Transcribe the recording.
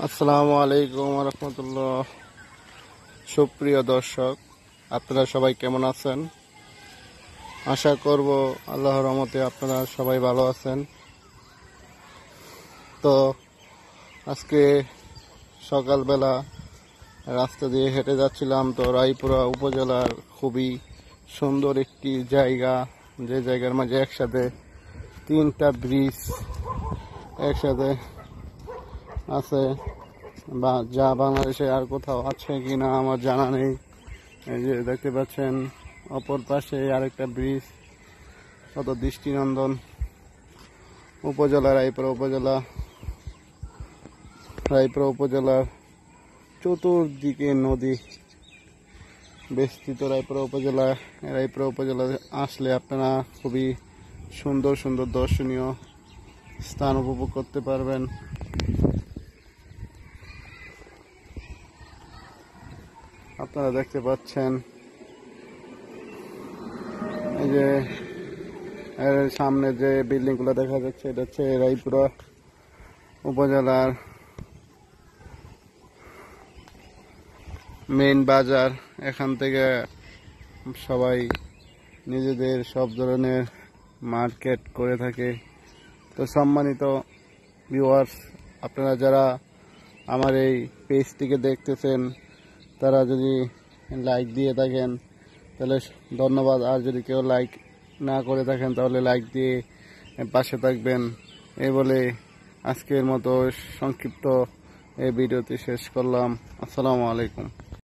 আসসালামু আলাইকুম রহমতুল্লাহ। সুপ্রিয় দর্শক, আপনারা সবাই কেমন আছেন? আশা করব আল্লাহর রহমতে আপনারা সবাই ভালো আছেন। তো আজকে সকালবেলা রাস্তা দিয়ে হেঁটে যাচ্ছিলাম। তো রায়পুরা উপজেলার খুবই সুন্দর একটি জায়গা, যে জায়গার মাঝে একসাথে 3টা ব্রিজ একসাথে আছে, বা যা বাংলাদেশে আর কোথাও আছে কিনা আমার জানা নেই। এই যে দেখতে পাচ্ছেন অপর পাশে আরেকটা ব্রিজ, কত দৃষ্টিনন্দন। উপজেলা রায়পুরা উপজেলার চতুর্দিকে নদী বেষ্টিত। রায়পুরা উপজেলা আসলে আপনারা খুবই সুন্দর সুন্দর দর্শনীয় স্থান উপভোগ করতে পারবেন। আপনারা দেখতে পাচ্ছেন এই যে এর সামনে যে বিল্ডিং গুলো দেখা যাচ্ছে, এটা হচ্ছে রায়পুরা উপজেলার মেইন বাজার। এখান থেকে সবাই নিজেদের সব ধরনের মার্কেট করে থাকে। তো সম্মানিত ভিউয়ার্স, আপনারা যারা আমার এই পেজটিকে দেখতেছেন তারা যদি লাইক দিয়ে থাকেন তাহলে ধন্যবাদ। আর যদি কেউ লাইক না করে থাকেন তাহলে লাইক দিয়ে পাশে থাকবেন। এই বলে আজকের মতো সংক্ষিপ্ত এই ভিডিওটি শেষ করলাম। আসসালামু আলাইকুম।